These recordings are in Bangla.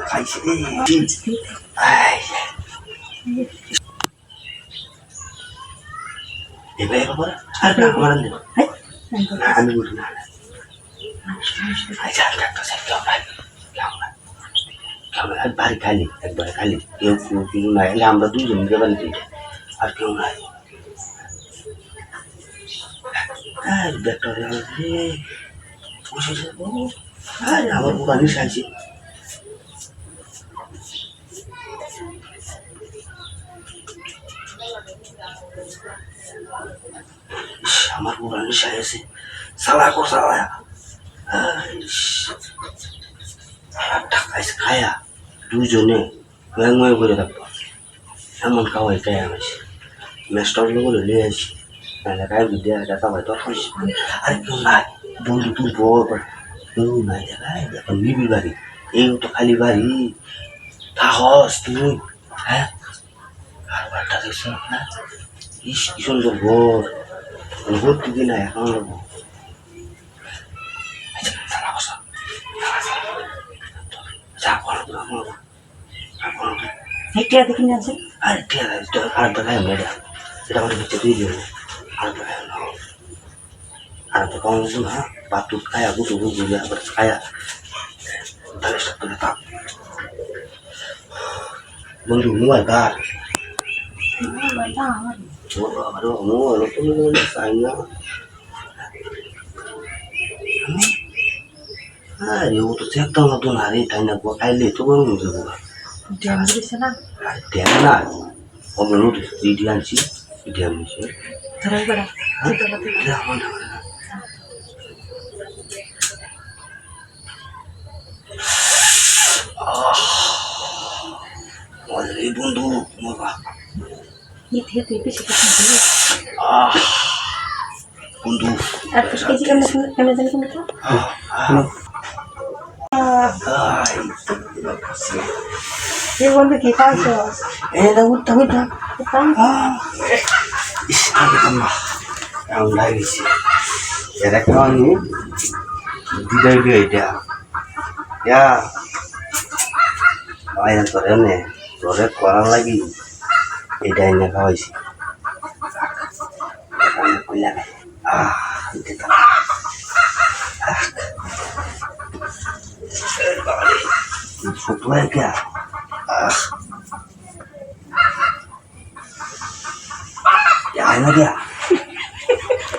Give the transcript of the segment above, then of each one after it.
খাইছে রে এবার এবার আর আমার আমি বলি না আচ্ছা ডাক্তার সাহেব কেমন আর বাড়ি খালি একবারে খালি কেউ কেউ না এলে আমরা দুজন মিলে বাড়িতে আর কেউ নাই আর ডাক্তার বসে যাবো আর আমার দোকানে খাইছে আমার পুরানি সাইছে সালা কো সালা টাকাইছে খায়া দুজনে ময় করে থাকবো এমন খাওয়াই খাই আমাছে মেস্টার লোক লিয়ে আসি নাহলে খাই বিদ্যা দেখা ভাই তো আর কেউ নাই বন্ধু তুই বল কেউ নাই দেখায় এখন নিবি বাড়ি এই তো খালি বাড়ি সাহস তুই হ্যাঁ আর বারটা দেখছ হ্যাঁ ইস কি সুন্দর ঘর ভর্তি দিন এখন দেখি না আছে আরে ঠিক আছে আর দেখায় মেয়েটা এটা আমার ভিতরে দিয়ে দিও আর দেখায় না আর তো কম না বাতু খায়া গুটু গুটু আবার খায়া তাহলে সাথে থাক বন্ধু মোবাইল কার আরে মোবাইল তো চাই না আরে ও তো চেকটাও না তো না রে তাই না খাইলে তো গরম হয়ে যাবো ড্যাম না আমরা নোটিস দিদি আনছি ড্যাম নিছে এই বন্ধু বন্ধু বন্ধু কি খাওয়াছো উঠা উঠা এমন লাগিয়েছি এটা খাওয়ানি দিদাই দিয়ে এটা আইন তোরে নে তোরে করার লাগি এটা এনে খাওয়াইছি শুক্লায় কে आना क्या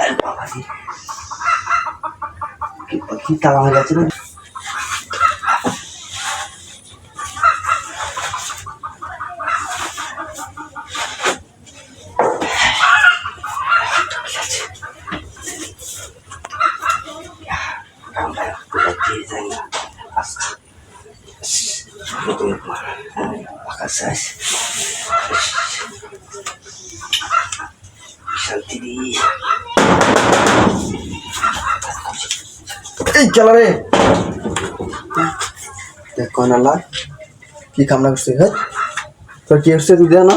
अरे बाबा जी कि ताला मार जाते ना चला रे कौन अल्लाह की कामना करते है तो क्या उससे तू देना